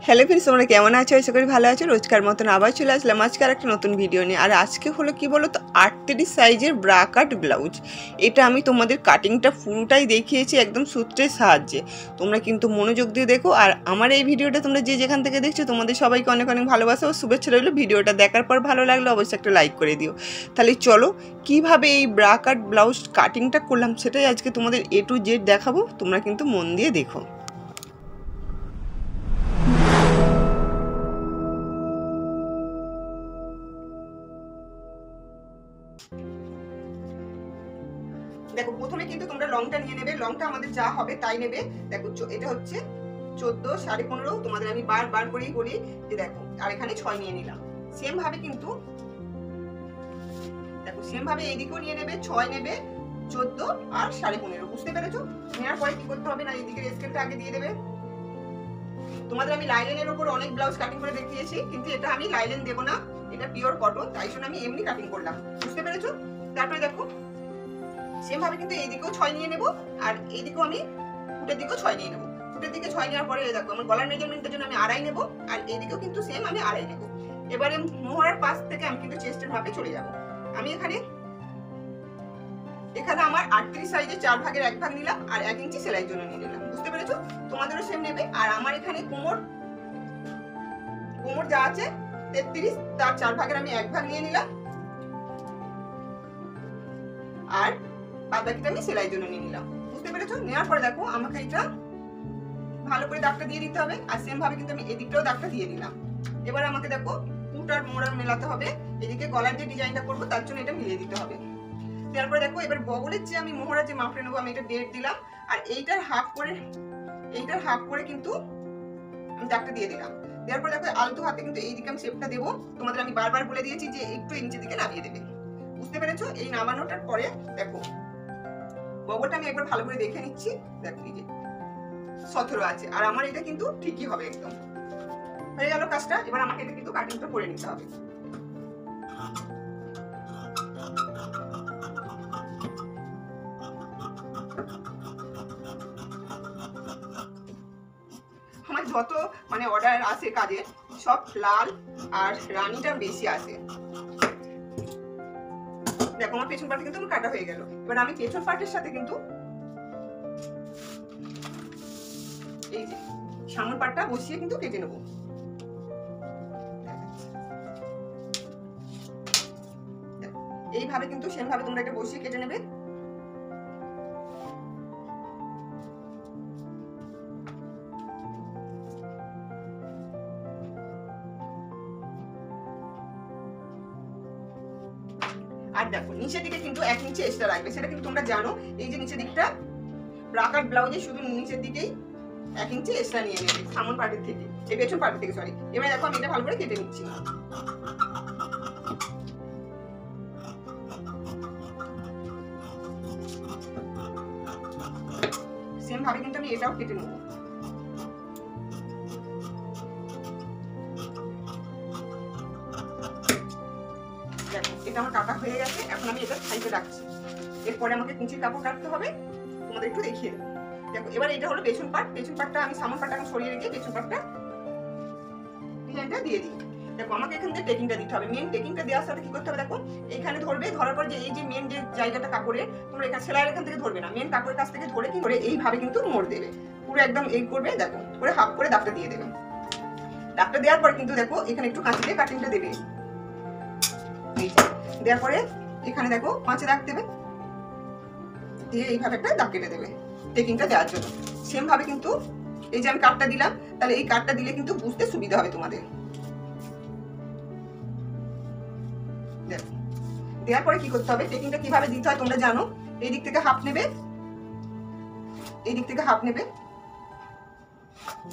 Hello friends, তোমরা কেমন আছো? আশা করি ভালো আছো। রোজকার মতন আবার চলে আসলাম আজকে আর একটা নতুন ভিডিও নিয়ে। আর আজকে হলো কি বলো তো, 38 সাইজের ব্রা কাট ব্লাউজ। এটা আমি তোমাদের কাটিংটা পুরোটাই দেখিয়েছি একদম সূত্রের সাহায্যে। তোমরা কিন্তু মনোযোগ দিয়ে দেখো। আর আমার এই ভিডিওটা তোমরা যে যেখান থেকে দেখছো তোমাদের সবাইকে অনেক অনেক ভালোবাসা ও শুভেচ্ছা রইলো। ভিডিওটা দেখার পর ভালো লাগলে অবশ্যই একটা লাইক করে দিও। তাহলে চলো কিভাবে এই ব্রা কাট ব্লাউজ কাটিংটা করলাম সেটাই আজকে তোমাদের A to Z দেখাবো। তোমরা কিন্তু মন দিয়ে দেখো। দেখো প্রথমে কিন্তু তোমরা লংটা নিয়ে নেবে। লংটা আমাদের যা হবে তাই নেবে। দেখো এটা হচ্ছে 14, 15.5। তোমাদের আমি বার করেই বলি যে দেখো, আর এখানে 6 নিয়ে নিলাম। সেম ভাবে কিন্তু দেখো সেম ভাবে এইদিকেও নিয়ে নেবে। 6 নেবে, 14 আর 15.5। বুঝতে পেরেছো? নেওয়ার পরে কি করতে হবে না, এইদিকে স্কেলটা আগে দিয়ে দেবে। তোমাদের আমি লাইলেনের উপর অনেক ব্লাউজ কাটিং করে দেখিয়েছি, কিন্তু এটা আমি লাইলেন দেব না, এটা পিওর কটন, তাই জন্য আমি এমনি কাটিং করলাম। বুঝতে পেরেছো? তারপরে দেখো সেম ভাবে কিন্তু এইদিকেও 6 নিয়ে নেব, আর এইদিকেও আমি ফুটের দিকেও 6 নিয়ে নেব। ফুটের দিকে 6 নেওয়ার পরে দেখো আমার গলার মেজারমেন্টের জন্য আমি 2.5 নেব, আর এইদিকেও কিন্তু সেম আমি 2.5 নেব। এবারে মোহরার পাশ থেকে আমি কিন্তু চেস্টের মাপে চলে যাব। আমি এখানে আমার 38 সাইজের 4 ভাগের 1 ভাগ নিলাম, আর 1 ইঞ্চি সেলাইয়ের জন্য নিয়ে নিলাম। বুঝতে পেরেছো? তোমাদেরও সেম নেবে। আর আমার এখানে কোমর যা আছে 33, তার 4 ভাগের আমি 1 ভাগ নিয়ে নিলাম, আর বাদ বাকিটা আমি সেলাইয়ের জন্য নিয়ে নিলাম। বুঝতে পেরেছো? নেওয়ার পরে দেখো আমাকে এটা ভালো করে দাগটা দিয়ে দিতে হবে, আর সেম ভাবে কিন্তু আমি এদিকটাও দাগটা দিয়ে দিলাম। এবার আমাকে দেখো পুট আর মোড়া মেলাতে হবে। এদিকে গলার যে ডিজাইনটা করবো তার জন্য এটা মিলিয়ে দিতে হবে। তারপরে দেখো এবার বগলের যে আমি মোহরা যে মাপটা নেবো আমি এটা 1.5 দিলাম, আর এইটার হাফ করে কিন্তু আমি দাগটা দিয়ে দিলাম। দেওয়ার পরে দেখো আলতো হাতে কিন্তু এইদিকে আমি শেপটা দেবো। তোমাদের আমি বারবার বলে দিয়েছি যে একটু নিচের দিকে নামিয়ে দেবে। বুঝতে পেরেছো? এই নামানোটার পরে দেখো বগলটা আমি একবার ভালো করে দেখে নিচ্ছি। দেখো এই যে 17 আছে, আর আমার এটা কিন্তু ঠিকই হবে। একদম হয়ে গেল কাজটা। এবার আমাকে এটা কিন্তু কাটিংটা করে নিতে হবে। আমার যত অর্ডার আসে কাজে, সব লাল আর রানীটা বেশি আসে। দেখো আমার পেছন পার্ট কিন্তু আমার কাটা হয়ে গেল। এবার আমি পেছন পার্টের সাথে কিন্তু এই যে সামনের পার্টটা বসিয়ে কিন্তু কেটে নেব। এইভাবে কিন্তু সেম ভাবে তোমরা এটা বসিয়ে কেটে নেবে। আর দেখো নিচের দিকে কিন্তু 1 ইঞ্চি এক্সট্রা রাখবে, সেটা কিন্তু তোমরা জানো। এই যে নিচের দিকটা ব্রা কাট ব্লাউজে শুধু নিচের দিকেই 1 ইঞ্চি এক্সট্রা নিয়ে নেবে সামন পার্টের থেকে, এই পেছন পার্টের থেকে, সরি। এবার দেখো আমি এটা ভালো করে কেটে নিচ্ছি। সেম ভাবে কিন্তু আমি এটাও কেটে নেব। এটা আমার কাটা হয়ে গেছে। এখন আমি এটা সাইডে রাখছি। এরপরে আমাকে কুচির কাপড় কাটতে হবে, তোমাদের একটু দেখিয়ে দেবো। দেখো এবার এটা হলো পেছন পার্ট। পেছন পার্টটা আমি সামন পার্টটা সরিয়ে রেখে পেছন পার্টটা ডিজাইনটা দিয়ে দিই। দেখো আমাকে এখান থেকে টেকিংটা দিতে হবে। মেন টেকিংটা দেওয়ার সাথে কি করতে হবে, দেখো এইখানে ধরবে। ধরার পর যে এই যে মেন যে জায়গাটা কাপড়ের, তোমরা এখানে সেলাইয়ের এখান থেকে ধরবে না, মেন কাপড়ের কাছ থেকে ধরে কি করে এইভাবে কিন্তু মোড় দেবে পুরো একদম। এই করবে দেখো, করে হাফ করে দাগটা দিয়ে দেবে। দাগটা দেওয়ার পর কিন্তু দেখো এখানে একটু কাঁচি দিয়ে কাটিংটা দেবে। এই যে দেওয়ার পরে এখানে দেখো 5 দাগ দেবে, দিয়ে এইভাবে একটা দাগ কেটে দেবে টেকিংটা দেওয়ার জন্য। সেম ভাবে কিন্তু এই যে আমি কাটটা দিলাম, তাহলে এই কাটটা দিলে কিন্তু বুঝতে সুবিধা হবে তোমাদের। দেখো দেওয়ার পরে কি করতে হবে, টেকিংটা কিভাবে দিতে হয় তোমরা জানো। এই দিক থেকে হাফ নেবে, এই দিক থেকে হাফ নেবে,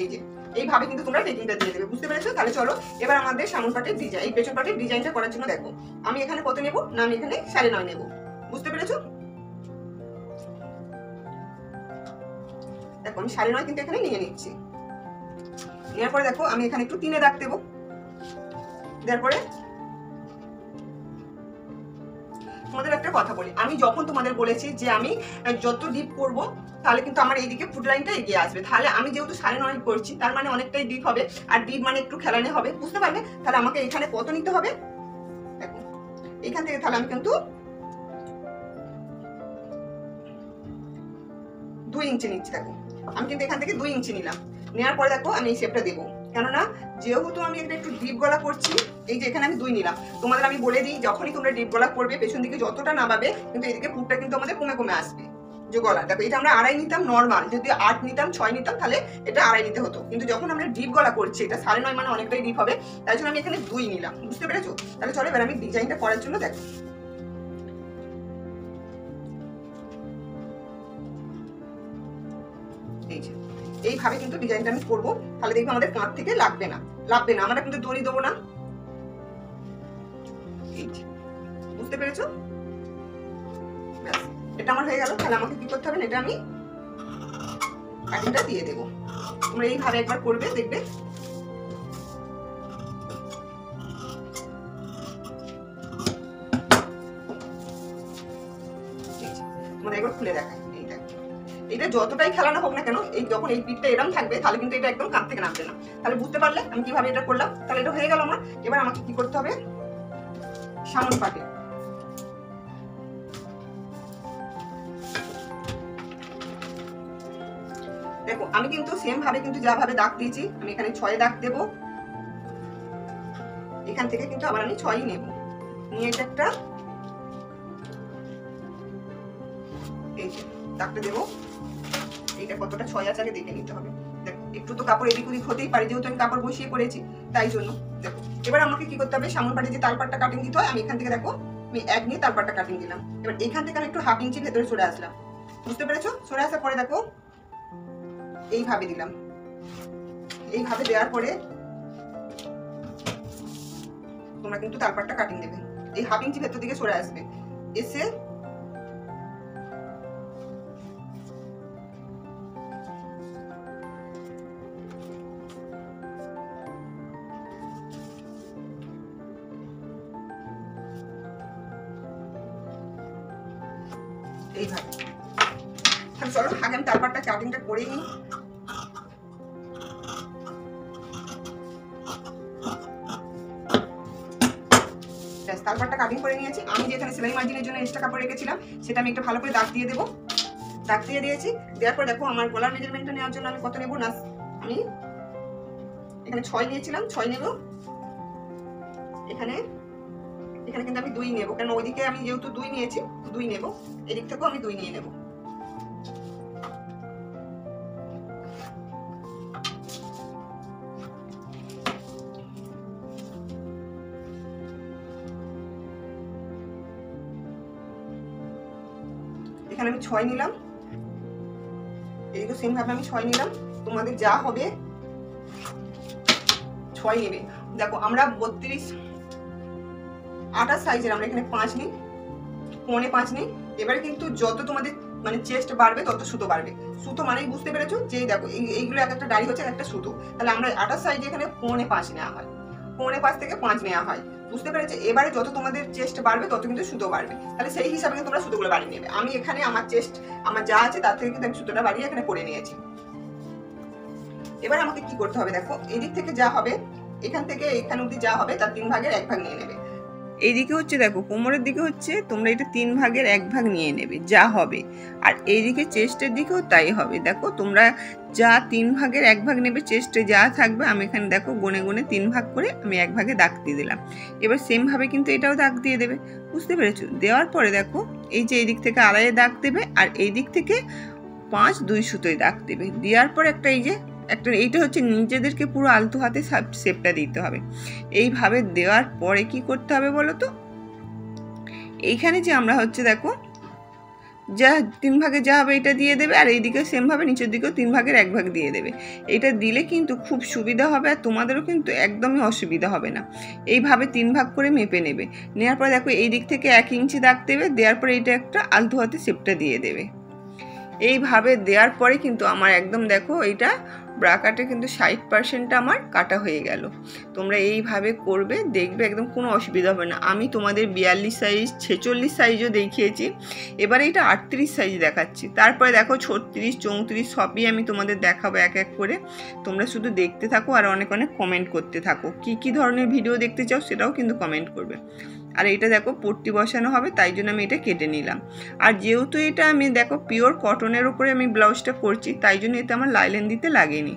এই যে এইভাবে কিন্তু তোমরা টেকিংটা দিয়ে দেবে। বুঝতে পেরেছো? তাহলে চলো এবার আমাদের সামন পার্টের ডিজাইন, এই পেছন পার্টের ডিজাইনটা করার জন্য দেখো আমি এখানে কত নেব না, আমি এখানে 9.5 নেব। বুঝতে পেরেছো? দেখো আমি 9.5 কিন্তু এখানে নিয়ে নিচ্ছি। নেওয়ার পরে দেখো আমি এখানে একটু 3 দাগ দেবো। দেওয়ার পরে তোমাদের একটা কথা বলি, আমি যখন তোমাদের বলেছি যে আমি যত ডিপ করব তাহলে কিন্তু আমার এইদিকে ফুট লাইনটা এগিয়ে আসবে, তাহলে আমি যেহেতু 9.5 করছি তার মানে অনেকটাই ডিপ হবে, আর ডিপ মানে একটু খেলানো হবে, বুঝতে পারবে? তাহলে আমাকে এখানে কত নিতে হবে দেখো, এখান থেকে তাহলে আমি কিন্তু 2 ইঞ্চি নিচ্ছি। দেখো আমি কিন্তু এখান থেকে 2 ইঞ্চি নিলাম, নেওয়ার পরে দেখো আমি এই শেপটা দেবো, কেননা যেহেতু আমি একটু ডিপ গলা করছি, এই যে এখানে আমি 2 নিলাম। তোমাদের আমি বলে দিই, যখনই তোমরা ডিপ গলা করবে পেছন দিকে যতটা নামাবে কিন্তু এদিকে ফুটটা কিন্তু আমাদের কমে কমে আসবে। যে গলা দেখো এটা আমরা 2.5 নিতাম নর্মাল, যদি 8 নিতাম 6 নিতাম তাহলে এটা 2.5 নিতে হতো, কিন্তু যখন আমরা ডিপ গলা করছি এটা 9.5 মানে অনেকটাই ডিপ হবে, তাই জন্য আমি এখানে 2 নিলাম, বুঝতে পেরেছো? তাহলে চলো এবার আমি ডিজাইনটা করার জন্য দেখো এইভাবে কিন্তু ডিজাইনটা আমি করবো, তাহলে দেখবো আমাদের কাঁধ থেকে লাগবে না, আমরা কিন্তু দড়ি দেবো না, বুঝতে পেরেছো? এটা আমার হয়ে গেল। তাহলে আমাকে কি করতে হবে, এটা আমি কাটিংটা দিয়ে দেবো। তোমরা এইভাবে একবার করবে, দেখবে তোমাদের একবার খুলে দেখায়। এটা যতটাই খেলানো হোক না কেন, এই যখন এই পিঠটা এরকম থাকবে তাহলে কিন্তু এটা একদম কাঁধ থেকে নামবে না। তাহলে বুঝতে পারলে আমি কিভাবে এটা করলাম? তাহলে এটা হয়ে গেল আমার। এবার আমাকে কি করতে হবে, সামন পাটে দেখো আমি কিন্তু সেম ভাবে কিন্তু যা ভাবে দাগ দিয়েছি আমি এখানে 6 দাগ দেব, এখান থেকে কিন্তু আবার আমি 6ই নেব, নিয়ে এটা একটা এই যে দাগটা দেবো। এটা কতটা 6 আছে আগে দেখে নিতে হবে। দেখো একটু তো কাপড় এদিক ওদিক হতেই পারে, যেহেতু আমি কাপড় বসিয়ে করেছি তাই জন্য। দেখো এবার আমাকে কি করতে হবে, সামন পাটে যে তালপাটটা কাটিং দিতে হয় আমি এখান থেকে দেখো আমি 1 নিয়ে তালপাটটা কাটিং দিলাম। এবার এখান থেকে আমি একটু 1/2 ইঞ্চি ভেতরে সরে আসলাম, বুঝতে পেরেছো? সরে আসার পরে দেখো এইভাবে দিলাম, এইভাবে দেওয়ার পরে তোমরা কিন্তু তালপাটটা কাটিং দেবে, এই 1/2 ইঞ্চি ভেতর দিকে সরে আসবে, এসে এইভাবে। চলো আগে আমি তালপাটটা কাটিংটা করেই নিই। তালপাটটা কাটিং করে নিয়েছি। আমি যেখানে সেলাই মার্জিনের জন্য এক্সট্রা কাপড় রেখেছিলাম সেটা আমি একটা ভালো করে দাগ দিয়ে দেবো, দাগ দিয়ে দিয়েছি। দেওয়ার পর দেখো আমার গলার মেজারমেন্টটা নেওয়ার জন্য আমি কত নেবো না, আমি এখানে 6 নিয়েছিলাম, 6 নেব। এখানে কিন্তু আমি 2 নেব, কারণ ওইদিকে আমি যেহেতু 2 নিয়েছি 2 নেব, এদিক থেকেও আমি 2 নিয়ে নেব। এখানে আমি 6 নিলাম, এদিকে সেম ভাবে আমি 6 নিলাম। তোমাদের যা হবে 6 নেবে। দেখো আমরা 32 28 সাইজের আমরা এখানে 5 নিই, 5.25 নিই। এবারে কিন্তু যত তোমাদের মানে চেস্ট বাড়বে তত সুতো বাড়বে। সুতো মানেই বুঝতে পেরেছো যে দেখো এইগুলো এক একটা ডাড়ি হচ্ছে একটা সুতো, তাহলে আমরা 28 সাইজে এখানে 5.25 নেওয়া হয়, 5.25 থেকে 5 নেওয়া হয়, বুঝতে পেরেছো? এবারে যত তোমাদের চেস্ট বাড়বে তত কিন্তু সুতো বাড়বে, তাহলে সেই হিসাবে তোমরা সুতোগুলো বাড়িয়ে নেবে। আমি এখানে আমার চেস্ট আমার যা আছে তার থেকে কিন্তু আমি সুতোটা বাড়িয়ে এখানে করে নিয়েছি। এবার আমাকে কি করতে হবে, দেখো এদিক থেকে যা হবে এখান থেকে এখান অবধি যা হবে তার 3 ভাগের 1 ভাগ নিয়ে নেবে। এইদিকে হচ্ছে দেখো কোমরের দিকে হচ্ছে তোমরা এটা 3 ভাগের 1 ভাগ নিয়ে নেবে যা হবে, আর এইদিকে চেস্টের দিকেও তাই হবে। দেখো তোমরা যা 3 ভাগের 1 ভাগ নেবে, চেস্টে যা থাকবে আমি এখানে দেখো গুনে গুনে 3 ভাগ করে আমি 1 ভাগে দাগ দিয়ে দিলাম। এবার সেম ভাবে কিন্তু এটাও দাগ দিয়ে দেবে, বুঝতে পেরেছো? দেওয়ার পরে দেখো এই যে এই দিক থেকে আড়াইয়ে দাগ দেবে, আর এই দিক থেকে 5-2 সুতোয় দাগ দেবে। দেওয়ার পর একটা এই যে একটা এইটা হচ্ছে নিজেদেরকে পুরো আলতো হাতে শেপটা দিতে হবে। এইভাবে দেওয়ার পরে কি করতে হবে বলো তো, এইখানে যে আমরা হচ্ছে দেখো যা 3 ভাগে যা হবে এটা দিয়ে দেবে, আর এইদিকে সেম ভাবে নিচের দিকেও 3 ভাগের 1 ভাগ দিয়ে দেবে। এটা দিলে কিন্তু খুব সুবিধা হবে, আর তোমাদেরও কিন্তু একদমই অসুবিধা হবে না। এইভাবে 3 ভাগ করে মেপে নেবে, নেওয়ার পরে দেখো এই দিক থেকে 1 ইঞ্চি দাগ দেবে, দেওয়ার পরে এইটা একটা আলতো হাতে শেপটা দিয়ে দেবে। এইভাবে দেওয়ার পরে কিন্তু আমার একদম দেখো এইটা ব্রাকাটে কিন্তু 60%টা আমার কাটা হয়ে গেল। তোমরা এইভাবে করবে, দেখবে একদম কোনো অসুবিধা হবে না। আমি তোমাদের 42 সাইজ 46 সাইজও দেখিয়েছি, এবারে এটা 38 সাইজ দেখাচ্ছি। তারপরে দেখো 36 34 সবই আমি তোমাদের দেখাবো এক এক করে। তোমরা শুধু দেখতে থাকো আর অনেক অনেক কমেন্ট করতে থাকো, কি ধরনের ভিডিও দেখতে চাও সেটাও কিন্তু কমেন্ট করবে। আর এটা দেখো পট্টি বসানো হবে, তাই জন্য আমি এটা কেটে নিলাম। আর যেহেতু এটা আমি দেখো পিওর কটনের উপরে আমি ব্লাউজটা করছি, তাই জন্য এতে আমার লাইলেন দিতে লাগেনি।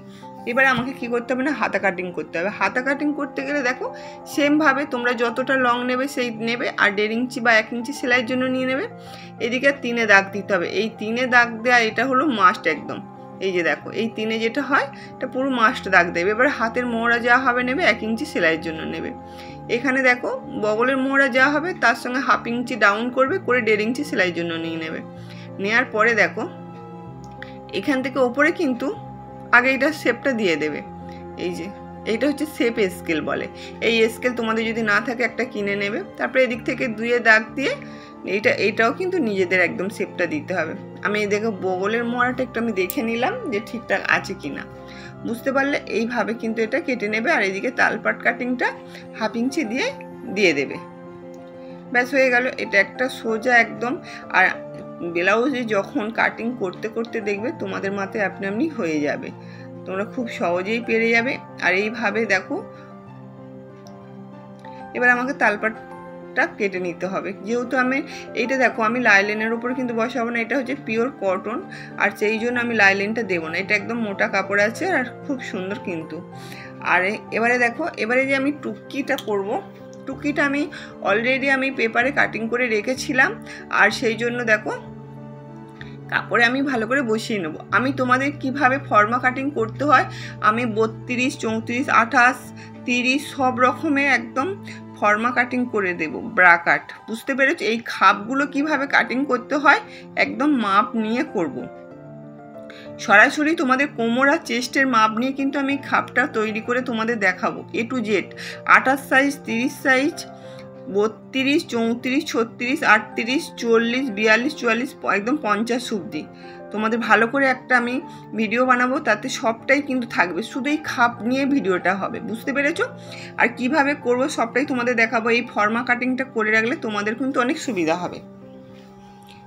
এবারে আমাকে কি করতে হবে না, হাতা কাটিং করতে হবে। হাতা কাটিং করতে গেলে দেখো সেমভাবে তোমরা যতটা লং নেবে সেই নেবে, আর 1.5 ইঞ্চি বা 1 ইঞ্চি সেলাইয়ের জন্য নিয়ে নেবে। এদিকে 3-এ দাগ দিতে হবে। এই 3-এ দাগ দেওয়া এটা হলো মাস্ট একদম। এই যে দেখো এই 3-এ যেটা হয় এটা পুরো মাস্ট দাগ দেবে। এবার হাতের মোহরা যা হবে নেবে 1 ইঞ্চি সেলাইয়ের জন্য নেবে। এখানে দেখো বগলের মোহরা যা হবে তার সঙ্গে 1/2 ইঞ্চি ডাউন করবে, করে 1.5 ইঞ্চি সেলাইয়ের জন্য নিয়ে নেবে। নেওয়ার পরে দেখো এখান থেকে ওপরে কিন্তু আগে এটা শেপটা দিয়ে দেবে। এই যে এইটা হচ্ছে শেপ স্কেল বলে। এই স্কেল তোমাদের যদি না থাকে একটা কিনে নেবে। তারপরে এদিক থেকে 2-এ দাগ দিয়ে এইটাও কিন্তু নিজেদের একদম শেপটা দিতে হবে। আমি এই দেখো বগলের মোহরাটা একটু আমি দেখে নিলাম যে ঠিকঠাক আছে কিনা। বুঝতে পারলে এইভাবে কিন্তু এটা কেটে নেবে। আর এদিকে তালপাট কাটিংটা 1/2 ইঞ্চি দিয়ে দেবে। ব্যাস হয়ে গেল। এটা একটা সোজা একদম। আর ব্লাউজে যখন কাটিং করতে করতে দেখবে তোমাদের মাথায় আপনি আপনি হয়ে যাবে, তোমরা খুব সহজেই পেরে যাবে। আর এইভাবে দেখো এবার আমাকে তালপাটটা কেটে নিতে হবে। যেহেতু আমি এইটা দেখো আমি লাইলেনের উপরে কিন্তু বসাবো না, এটা হচ্ছে পিওর কটন, আর সেই জন্য আমি লাইলেনটা দেবো না। এটা একদম মোটা কাপড় আছে আর খুব সুন্দর কিন্তু। আর এবারে দেখো এবারে যে আমি টুকিটা করব, টুকিটা আমি অলরেডি আমি পেপারে কাটিং করে রেখেছিলাম। আর সেই জন্য দেখো কাপড়ে আমি ভালো করে বসিয়ে নেব। আমি তোমাদের কিভাবে ফর্মা কাটিং করতে হয় আমি 32 34 28 30 সব রকমের একদম ফর্মা কাটিং করে দেব। ব্রাকাট বুঝতে পেরেছো? এই খাপগুলো কিভাবে কাটিং করতে হয় একদম মাপ নিয়ে করব। সরাসরি তোমাদের কোমর আর চেস্টের মাপ নিয়ে কিন্তু আমি খাপটা তৈরি করে তোমাদের দেখাবো A to Z। 28 size 30 size 32 34 36 38 40 42 44 একদম 50 অবধি তোমাদের ভালো করে একটা আমি ভিডিও বানাবো, তাতে সবটাই কিন্তু থাকবে। শুধু এই খাপ নিয়ে ভিডিওটা হবে, বুঝতে পেরেছো? আর কিভাবে করব সবটাই তোমাদের দেখাবো। এই ফর্মা কাটিংটা করে রাখলে তোমাদের কিন্তু অনেক সুবিধা হবে।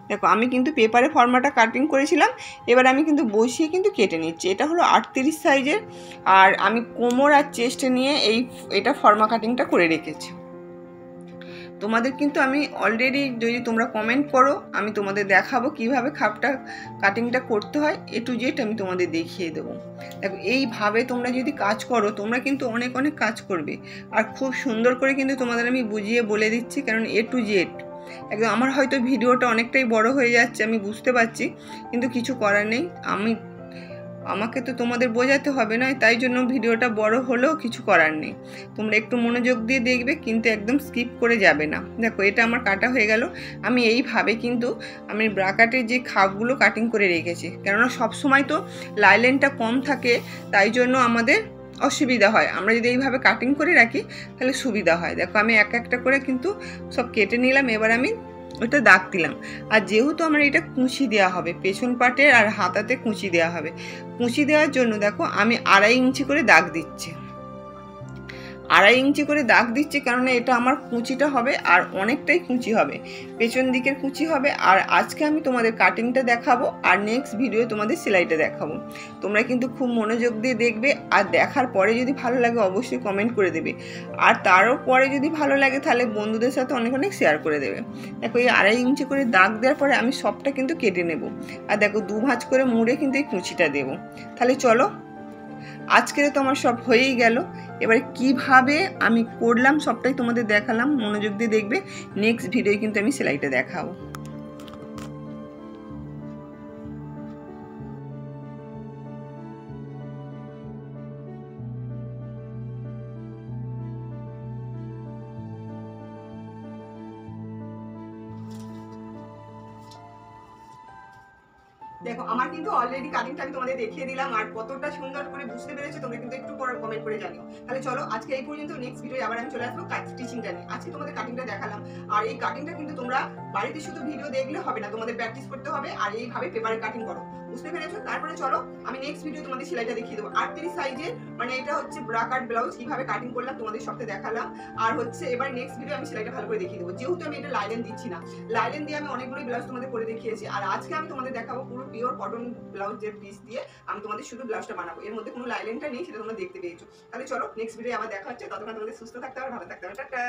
দেখো আমি কিন্তু পেপারে ফর্মাটা কাটিং করেছিলাম, এবার আমি কিন্তু বসিয়ে কিন্তু কেটে নিচ্ছি। এটা হলো 38 সাইজের, আর আমি কোমর আর চেস্ট নিয়ে এটা ফর্মা কাটিংটা করে রেখেছি। তোমাদের কিন্তু আমি অলরেডি যদি তোমরা কমেন্ট করো আমি তোমাদের দেখাবো কিভাবে খাপটা কাটিংটা করতে হয়। A to Z আমি তোমাদের দেখিয়ে দেবো। দেখো এইভাবে তোমরা যদি কাজ করো তোমরা কিন্তু অনেক অনেক কাজ করবে, আর খুব সুন্দর করে কিন্তু তোমাদের আমি বুঝিয়ে বলে দিচ্ছি। কারণ A to Z একদম আমার হয়তো ভিডিওটা অনেকটাই বড় হয়ে যাচ্ছে আমি বুঝতে পারছি, কিন্তু কিছু করার নেই। আমাকে তো তোমাদের বোঝাতে হবে না, তাই জন্য ভিডিওটা বড় হলেও কিছু করার নেই। তোমরা একটু মনোযোগ দিয়ে দেখবে, কিন্তু একদম স্কিপ করে যাবে না। দেখো এটা আমার কাটা হয়ে গেল। আমি এইভাবে কিন্তু আমি ব্রাকাটের যে খাপগুলো কাটিং করে রেখেছি, কেননা সবসময় তো লাইলেনটা কম থাকে, তাই জন্য আমাদের অসুবিধা হয়। আমরা যদি এইভাবে কাটিং করে রাখি তাহলে সুবিধা হয়। দেখো আমি এক একটা করে কিন্তু সব কেটে নিলাম। এবার আমি ওটা দাগ দিলাম। আর যেহেতু আমার এটা কুঁচি দেওয়া হবে পেছন পাটের আর হাতাতে কুঁচি দেওয়া হবে, কুঁচি দেওয়ার জন্য দেখো আমি 2.5 ইঞ্চি করে দাগ দিচ্ছি। 2.5 ইঞ্চি করে দাগ দিচ্ছি কারণ এটা আমার কুঁচিটা হবে আর অনেকটাই কুঁচি হবে, পেছন দিকের কুঁচি হবে। আর আজকে আমি তোমাদের কাটিংটা দেখাবো আর নেক্সট ভিডিও তোমাদের সেলাইটা দেখাবো। তোমরা কিন্তু খুব মনোযোগ দিয়ে দেখবে, আর দেখার পরে যদি ভালো লাগে অবশ্যই কমেন্ট করে দেবে, আর তারও পরে যদি ভালো লাগে তাহলে বন্ধুদের সাথে অনেক অনেক শেয়ার করে দেবে। দেখো এই 2.5 ইঞ্চি করে দাগ দেওয়ার পরে আমি সবটা কিন্তু কেটে নেব। আর দেখো 2 ভাঁজ করে মুড়ে কিন্তু এই কুঁচিটা দেবো। তাহলে চলো আজকের তো আমার সব হয়েই গেল। এবারে কিভাবে আমি করলাম সবটাই তোমাদের দেখালাম, মনোযোগ দিয়ে দেখবে। নেক্সট ভিডিওয় কিন্তু আমি সেলাইটা দেখাবো। দেখো আমার কিন্তু অলরেডি কাটিংটা আমি তোমাদের দেখিয়ে দিলাম, আর কতটা সুন্দর করে বুঝতে পেরেছো তোমরা কিন্তু একটু পরে কমেন্ট করে জানিও। তাহলে চলো আজকে এই পর্যন্ত, নেক্সট ভিডিও আবার আমি চলে আসবো স্টিচিংটা নিয়ে। আজকে তোমাদের কাটিংটা দেখালাম, আর এই কাটিংটা কিন্তু তোমরা বাড়িতে শুধু ভিডিও দেখলে হবে না, তোমাদের প্র্যাকটিস করতে হবে। আর এইভাবে পেপারে কাটিং করো, বুঝতে পেরেছো? তারপরে চলো আমি নেক্সট ভিডিও তোমাদের সেলাইটা দেখিয়ে দেবো। 38 সাইজের মানে এটা হচ্ছে ব্রা কাট ব্লাউজ কিভাবে কাটিং করলাম তোমাদের সাথে দেখালাম। আর হচ্ছে এবার নেক্সট ভিডিও আমি সেলাইটা ভালো করে দেখিয়ে দেবো। যেহেতু আমি এটা লাইলেন দিচ্ছি না, লাইলেন দিয়ে আমি অনেকগুলো ব্লাউজ তোমাদের করে দেখিয়েছি, আর আজকে আমি তোমাদের দেখাবো পুরো পিওর কটন ব্লাউজের পিস দিয়ে আমি তোমাদের শুধু ব্লাউজটা বানাবো। এর মধ্যে কোনো লাইলেনটা নেই, সেটা তোমরা দেখতে পেয়েছো। তাহলে চলো নেক্সট ভিডিও আবার দেখা হচ্ছে। ততক্ষণ তোমাদের সুস্থ থাকতে হবে, ভালো থাকতে হবে। টাটা।